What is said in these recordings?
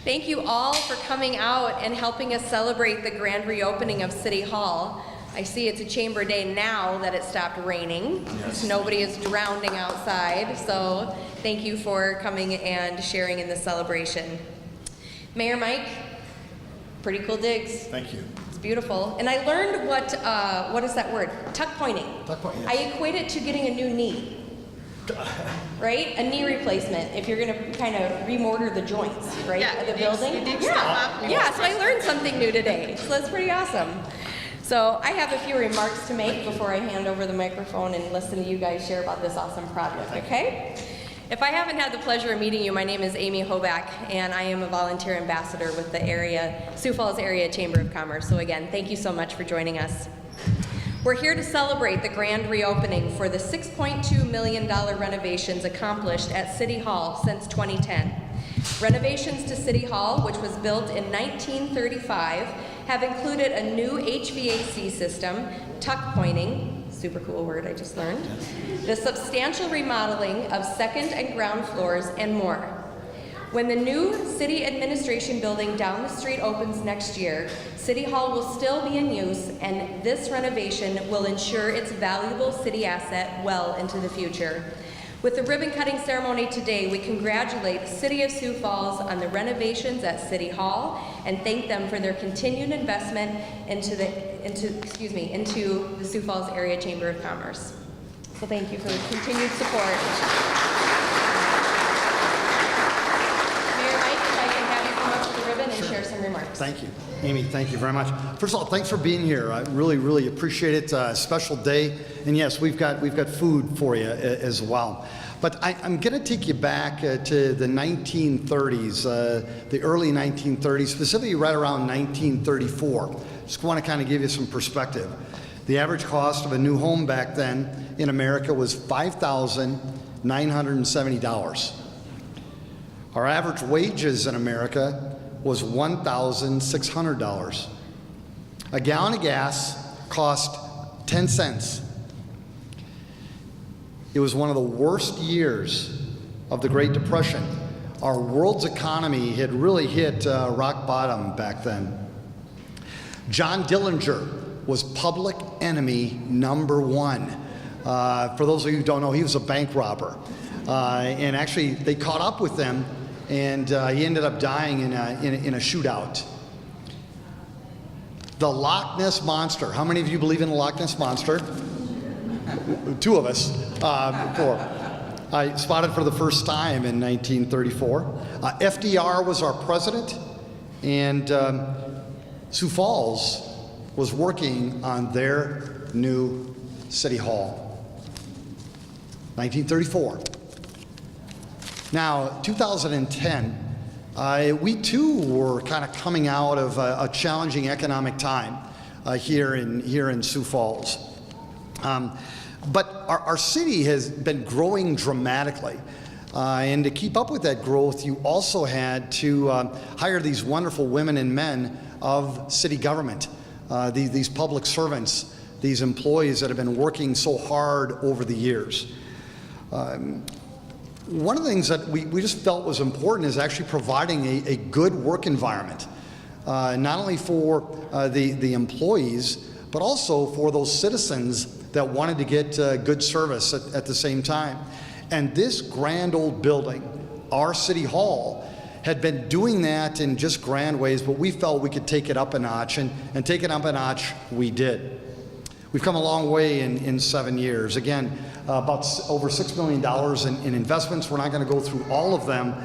Thank you all for coming out and helping us celebrate the grand reopening of City Hall. I see it's a chamber day now that it stopped raining. Yes. Nobody is drowning outside, so thank you for coming and sharing in this celebration. Mayor Mike, pretty cool digs. Thank you. It's beautiful. And I learned what is that word? Tuck pointing. Tuck pointing, yes. I equate it to getting a new knee. Right? A knee replacement if you're going to kind of remortar the joints, right, of the building. Yeah, so I learned something new today. So that's pretty awesome. So I have a few remarks to make before I hand over the microphone and listen to you guys share about this awesome project, okay? If I haven't had the pleasure of meeting you, my name is Amy Hoback, and I am a volunteer ambassador with the Sioux Falls Area Chamber of Commerce. So again, thank you so much for joining us. We're here to celebrate the grand reopening for the $6.2 million renovations accomplished at City Hall since 2010. Renovations to City Hall, which was built in 1935, have included a new HVAC system, tuck pointing, super cool word I just learned, the substantial remodeling of second and ground floors, and more. When the new city administration building down the street opens next year, City Hall will still be in use, and this renovation will ensure its valuable city asset well into the future. With the ribbon-cutting ceremony today, we congratulate the City of Sioux Falls on the renovations at City Hall and thank them for their continued investment into the Sioux Falls Area Chamber of Commerce. So thank you for the continued support. And share some remarks. Thank you. Amy, thank you very much. First of all, thanks for being here. I really, really appreciate it. A special day. And yes, we've got food for you as well. But I'm going to take you back to the 1930s, the early 1930s, specifically right around 1934. Just want to kind of give you some perspective. The average cost of a new home back then in America was $5,970. Our average wages in America was $1,600. A gallon of gas cost 10 cents. It was one of the worst years of the Great Depression. Our world's economy had really hit rock bottom back then. John Dillinger was public enemy #1. For those of you who don't know, he was a bank robber. And actually, they caught up with him, and he ended up dying in a shootout. The Loch Ness Monster. How many of you believe in the Loch Ness Monster? Two of us. Four. I spotted for the first time in 1934. FDR was our president, and Sioux Falls was working on their new City Hall. 1934. Now, 2010, we too were kind of coming out of a challenging economic time here in Sioux Falls. But our city has been growing dramatically. And to keep up with that growth, you also had to hire these wonderful women and men of city government, these public servants, these employees that have been working so hard over the years. One of the things that we just felt was important is actually providing a good work environment, not only for the employees, but also for those citizens that wanted to get good service at the same time. And this grand old building, our City Hall, had been doing that in just grand ways, but we felt we could take it up a notch, and take it up a notch we did. We've come a long way in 7 years. Again, about over $6 million in investments. We're not going to go through all of them,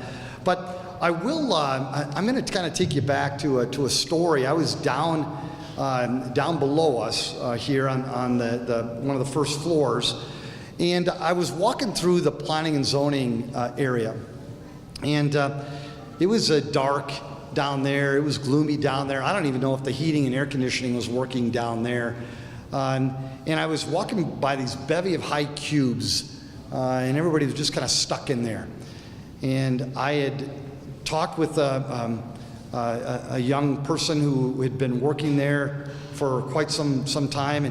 but I will. I'm going to kind of take you back to a story. I was down below us here on one of the first floors, and I was walking through the planning and zoning area, and it was dark down there. It was gloomy down there. I don't even know if the heating and air conditioning was working down there. And I was walking by these bevy of high cubes, and everybody was just kind of stuck in there. And I had talked with a young person who had been working there for quite some time,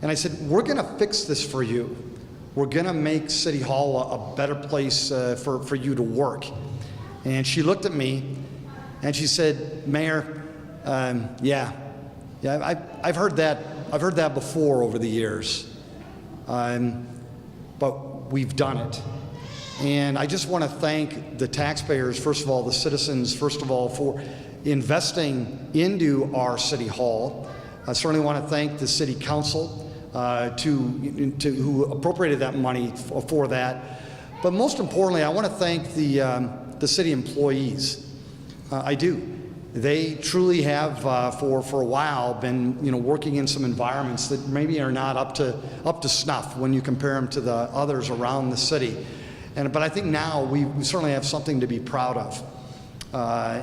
and I said, we're going to fix this for you. We're going to make City Hall a better place for you to work. And she looked at me, And she said, Mayor, yeah, I've heard that before over the years, but we've done it. And I just want to thank the taxpayers, first of all, the citizens, first of all, for investing into our City Hall. I certainly want to thank the City Council who appropriated that money for that. But most importantly, I want to thank the city employees. I do. They truly have, for a while, been working in some environments that maybe are not up to snuff when you compare them to the others around the city. But I think now we certainly have something to be proud of.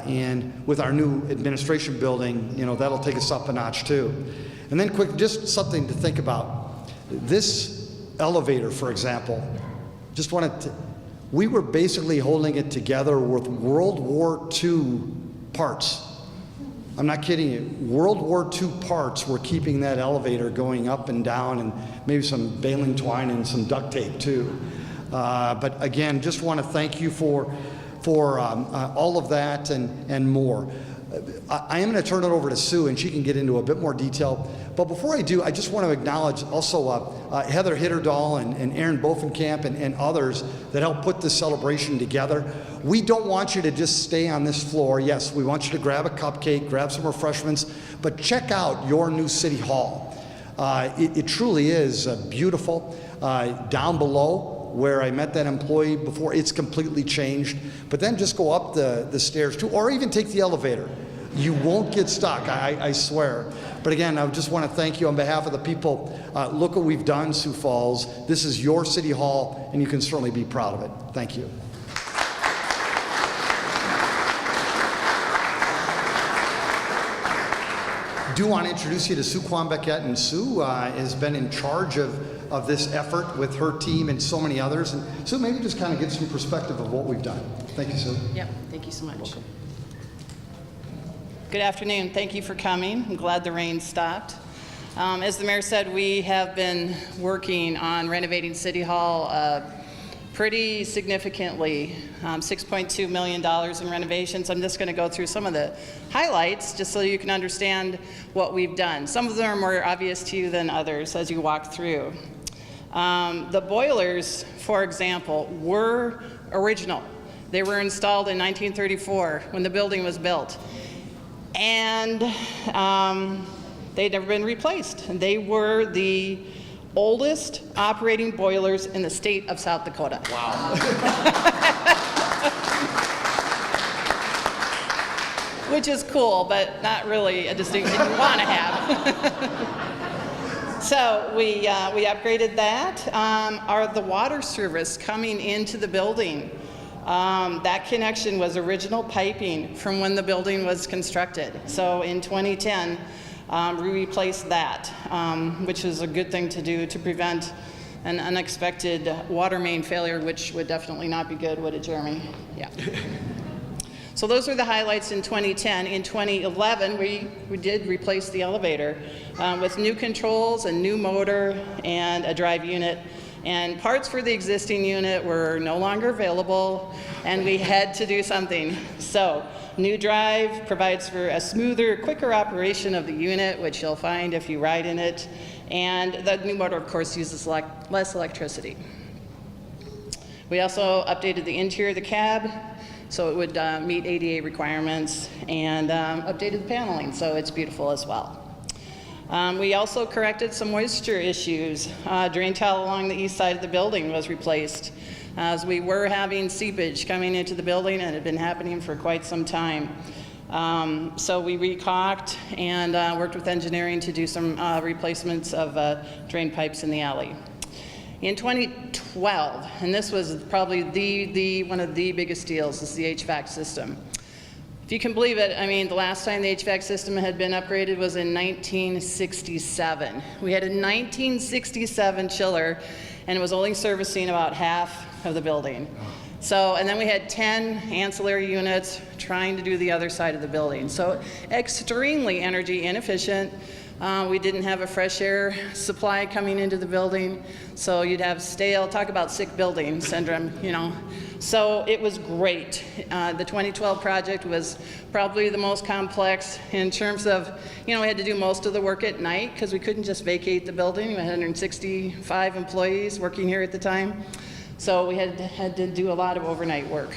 And with our new administration building, that'll take us up a notch too. And then quick, just something to think about. This elevator, for example, we were basically holding it together with World War II parts. I'm not kidding you. World War II parts were keeping that elevator going up and down, and maybe some baling twine and some duct tape too. But again, just want to thank you for all of that and more. I am going to turn it over to Sue, and she can get into a bit more detail. But before I do, I just want to acknowledge also Heather Hitterdahl and Aaron Bovenkamp and others that helped put this celebration together. We don't want you to just stay on this floor. Yes, we want you to grab a cupcake, grab some refreshments, but check out your new City Hall. It truly is beautiful. Down below, where I met that employee before, it's completely changed. But then just go up the stairs too, or even take the elevator. You won't get stuck, I swear. But again, I just want to thank you on behalf of the people. Look what we've done, Sioux Falls. This is your City Hall, and you can certainly be proud of it. Thank you. I do want to introduce you to Sue Kwon-Beckett, and Sue has been in charge of this effort with her team and so many others. And Sue, maybe just kind of give some perspective of what we've done. Thank you, Sue. Yep, thank you so much. Welcome. Good afternoon. Thank you for coming. I'm glad the rain stopped. As the mayor said, we have been working on renovating City Hall pretty significantly, $6.2 million in renovations. I'm just going to go through some of the highlights just so you can understand what we've done. Some of them are more obvious to you than others as you walk through. The boilers, for example, were original. They were installed in 1934 when the building was built. And they'd never been replaced. They were the oldest operating boilers in the state of South Dakota. Wow. Which is cool, but not really a distinction you want to have. So we upgraded that. The water service coming into the building, that connection was original piping from when the building was constructed. So in 2010, we replaced that, which is a good thing to do to prevent an unexpected water main failure, which would definitely not be good, would it, Jeremy? Yeah. So those are the highlights in 2010. In 2011, we did replace the elevator with new controls, a new motor, and a drive unit. And parts for the existing unit were no longer available, and we had to do something. So new drive provides for a smoother, quicker operation of the unit, which you'll find if you ride in it. And the new motor, of course, uses less electricity. We also updated the interior of the cab so it would meet ADA requirements, and updated the paneling so it's beautiful as well. We also corrected some moisture issues. Drain tile along the east side of the building was replaced, as we were having seepage coming into the building, and it had been happening for quite some time. So we recaulked and worked with engineering to do some replacements of drain pipes in the alley. In 2012, and this was probably one of the biggest deals, is the HVAC system. If you can believe it, I mean, the last time the HVAC system had been upgraded was in 1967. We had a 1967 chiller, and it was only servicing about half of the building. So, and then we had 10 ancillary units trying to do the other side of the building. So extremely energy inefficient, We didn't have a fresh air supply coming into the building, so you'd have stale, talk about sick building syndrome, you know. So it was great. The 2012 project was probably the most complex in terms of, you know, we had to do most of the work at night because we couldn't just vacate the building. We had 165 employees working here at the time, so we had to do a lot of overnight work.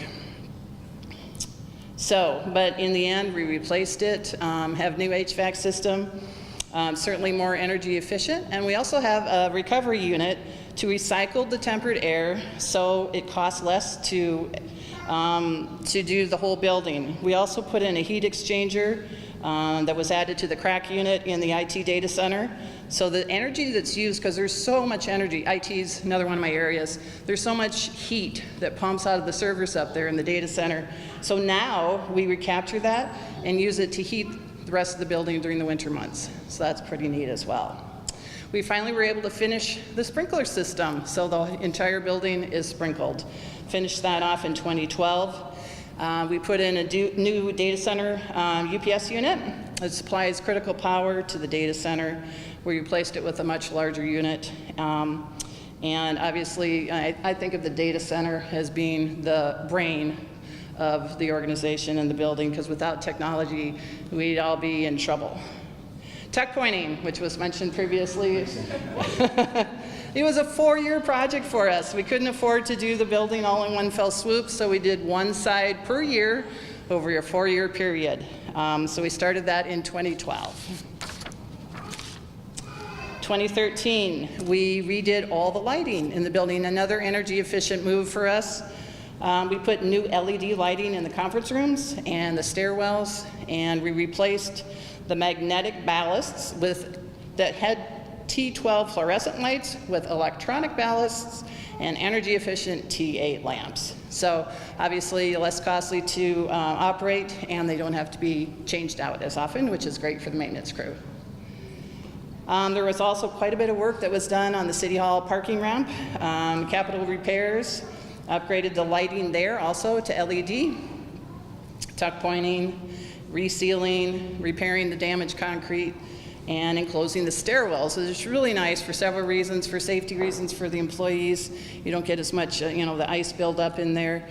So, but in the end, we replaced it, have new HVAC system, certainly more energy efficient, and we also have a recovery unit to recycle the tempered air, so it costs less to do the whole building. We also put in a heat exchanger that was added to the crack unit in the IT data center. So the energy that's used, because there's so much energy, IT is another one of my areas, there's so much heat that pumps out of the servers up there in the data center. So now we recapture that and use it to heat the rest of the building during the winter months. So that's pretty neat as well. We finally were able to finish the sprinkler system, so the entire building is sprinkled. Finished that off in 2012. We put in a new data center UPS unit that supplies critical power to the data center. We replaced it with a much larger unit. And obviously, I think of the data center as being the brain of the organization and the building, because without technology, we'd all be in trouble. Tuck pointing, which was mentioned previously. It was a 4-year project for us. We couldn't afford to do the building all in one fell swoop, so we did one side per year over a 4-year period. So we started that in 2012. 2013, we redid all the lighting in the building, another energy efficient move for us. We put new LED lighting in the conference rooms and the stairwells, and we replaced the magnetic ballasts that had T12 fluorescent lights with electronic ballasts and energy efficient T8 lamps. So obviously less costly to operate, and they don't have to be changed out as often, which is great for the maintenance crew. There was also quite a bit of work that was done on the City Hall parking ramp, capital repairs, upgraded the lighting there also to LED, tuck pointing, resealing, repairing the damaged concrete, and enclosing the stairwells. So it's really nice for several reasons, for safety reasons for the employees. You don't get as much, the ice buildup in there.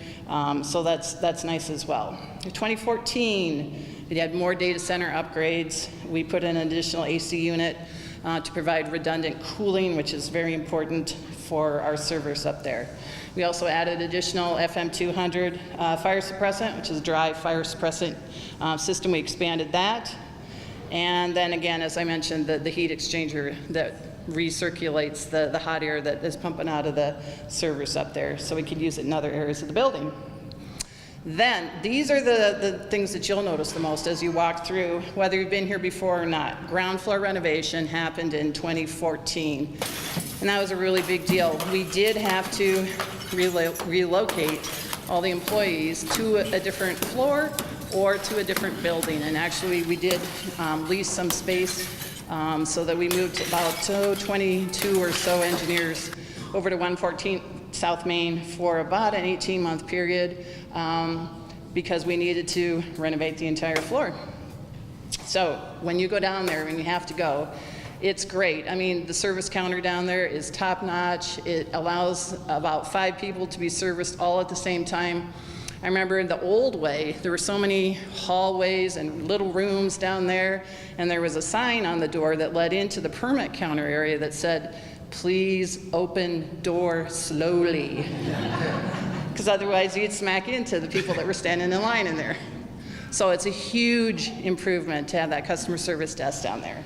So that's nice as well. In 2014, we had more data center upgrades. We put in an additional AC unit to provide redundant cooling, which is very important for our servers up there. We also added additional FM200 fire suppressant, which is a dry fire suppressant system. We expanded that. And then again, as I mentioned, the heat exchanger that recirculates the hot air that is pumping out of the servers up there, so we could use it in other areas of the building. Then, these are the things that you'll notice the most as you walk through, whether you've been here before or not. Ground floor renovation happened in 2014, and that was a really big deal. We did have to relocate all the employees to a different floor or to a different building, and actually we did lease some space so that we moved about 22 or so engineers over to 114 South Main for about an 18-month period because we needed to renovate the entire floor. So when you go down there, when you have to go, it's great. I mean, the service counter down there is top-notch. It allows about 5 people to be serviced all at the same time. I remember in the old way, there were so many hallways and little rooms down there, and there was a sign on the door that led into the permit counter area that said, "Please open door slowly," because otherwise you'd smack into the people that were standing in line in there. So it's a huge improvement to have that customer service desk down there.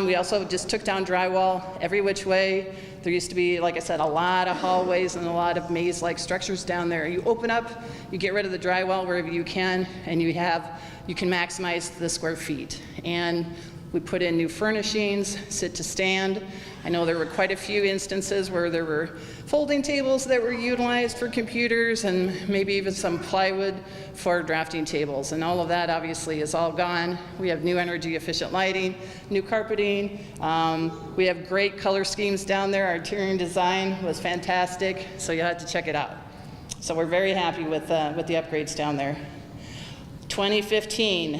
We also just took down drywall every which way. There used to be, like I said, a lot of hallways and a lot of maze-like structures down there. You open up, you get rid of the drywall wherever you can, and you can maximize the square feet. And we put in new furnishings, sit to stand. I know there were quite a few instances where there were folding tables that were utilized for computers and maybe even some plywood for drafting tables. And all of that obviously is all gone. We have new energy efficient lighting, new carpeting. We have great color schemes down there. Our interior design was fantastic, so you'll have to check it out. So we're very happy with the upgrades down there. 2015,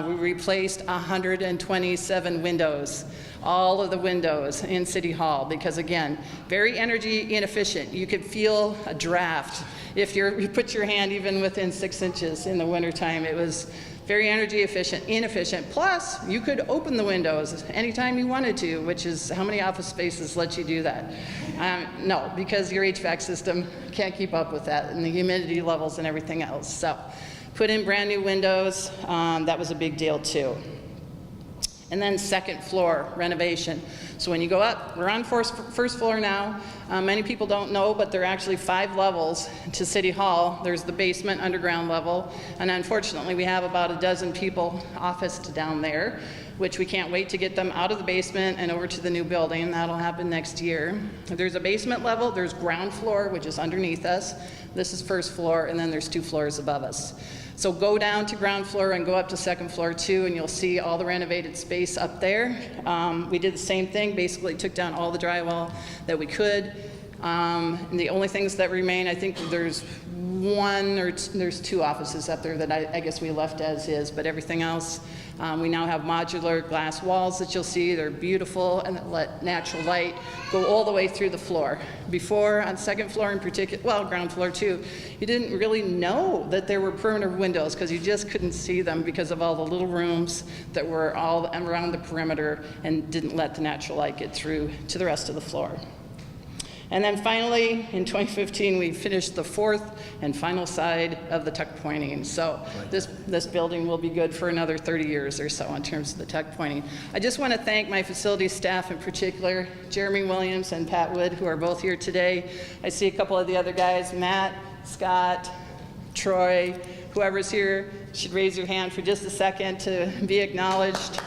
we replaced 127 windows, all of the windows in City Hall, because again, very energy inefficient. You could feel a draft if you put your hand even within 6 inches in the wintertime. It was very energy inefficient. Plus, you could open the windows anytime you wanted to, which is how many office spaces let you do that? No, because your HVAC system can't keep up with that and the humidity levels and everything else. So, put in brand new windows. That was a big deal too. And then second floor renovation. So when you go up, we're on first floor now. Many people don't know, but there are actually 5 levels to City Hall. There's the basement, underground level, and unfortunately we have about a dozen people officed down there, which we can't wait to get them out of the basement and over to the new building. That'll happen next year. There's a basement level, there's ground floor, which is underneath us. This is first floor, and then there's 2 floors above us. So go down to ground floor and go up to second floor too, and you'll see all the renovated space up there. We did the same thing, basically took down all the drywall that we could. And the only things that remain, I think there's there's 2 offices up there that I guess we left as is, but everything else, we now have modular glass walls that you'll see. They're beautiful and that let natural light go all the way through the floor. Before, on second floor in particular, well, ground floor too, you didn't really know that there were perimeter windows because you just couldn't see them because of all the little rooms that were all around the perimeter and didn't let the natural light get through to the rest of the floor. And then finally, in 2015, we finished the 4th and final side of the tuck pointing. So this building will be good for another 30 years or so in terms of the tuck pointing. I just want to thank my facilities staff in particular, Jeremy Williams and Pat Wood, who are both here today. I see a couple of the other guys, Matt, Scott, Troy, whoever's here should raise your hand for just a second to be acknowledged.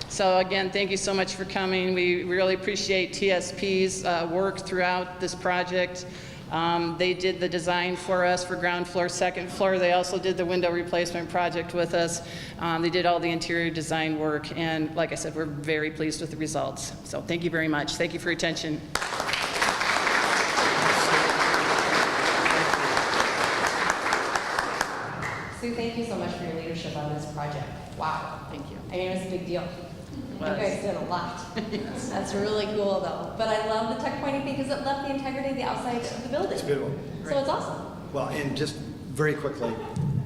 So again, thank you so much for coming. We really appreciate TSP's work throughout this project. They did the design for us for ground floor, second floor. They also did the window replacement project with us. They did all the interior design work, and like I said, we're very pleased with the results. So thank you very much. Thank you for your attention. Sue, thank you so much for your leadership on this project. Wow. Thank you. I mean, it was a big deal. You guys did a lot. That's really cool, though. But I love the tuck pointing because it left the integrity of the outside of the building. It's beautiful. So it's awesome. Well, and just very quickly,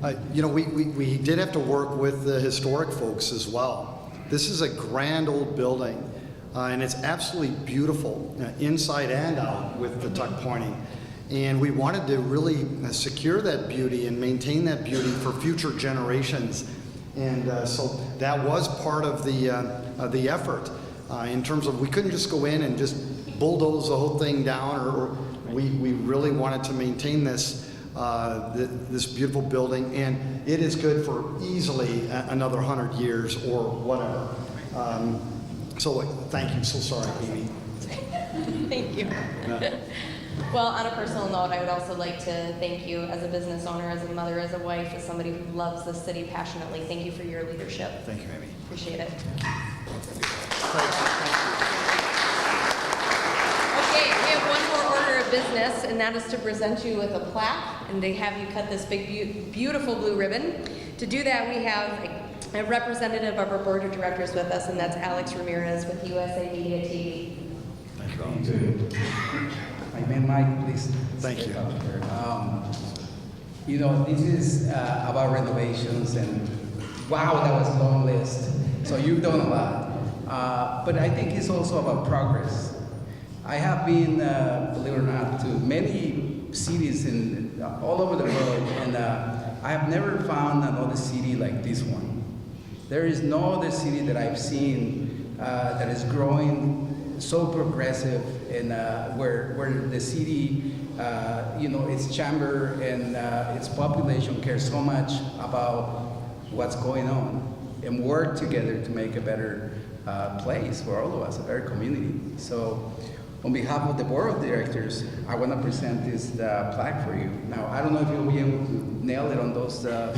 we did have to work with the historic folks as well. This is a grand old building, and it's absolutely beautiful inside and out with the tuck pointing. And we wanted to really secure that beauty and maintain that beauty for future generations. And so that was part of the effort in terms of we couldn't just go in and just bulldoze the whole thing down, or we really wanted to maintain this this beautiful building, and it is good for easily another 100 years or whatever. So thank you. So sorry, Amy. Thank you. Yeah. Well, on a personal note, I would also like to thank you as a business owner, as a mother, as a wife, as somebody who loves this city passionately. Thank you for your leadership. Thank you, Amy. Appreciate it. Thank Okay, we have one more order of business, and that is to present you with a plaque and to have you cut this big, beautiful blue ribbon. To do that, we have a representative of our board of directors with us, and that's Alex Ramirez with USA Media TV. Thank you. My man Mike, please. Thank you. This is about renovations, and wow, that was a long list. So you've done a lot. But I think it's also about progress. I have been, believe it or not, to many cities all over the world, and I have never found another city like this one. There is no other city that I've seen that is growing so progressive, and where the city, its chamber and its population cares so much about what's going on and work together to make a better place for all of us, a better community. So on behalf of the board of directors, I want to present this plaque for you. Now, I don't know if you'll be able to nail it on those marble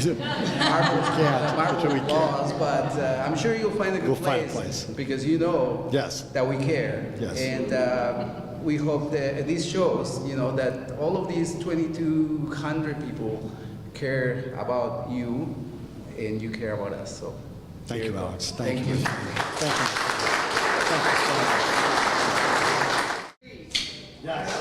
walls, but I'm sure you'll find a good place, because you know Yes. that we care. Yes. And we hope that this shows, that all of these 2,200 people care about you, and you care about us. So, Thank you, Alex. Thank Thank you. you. Thank you. Thank you so much. Yes.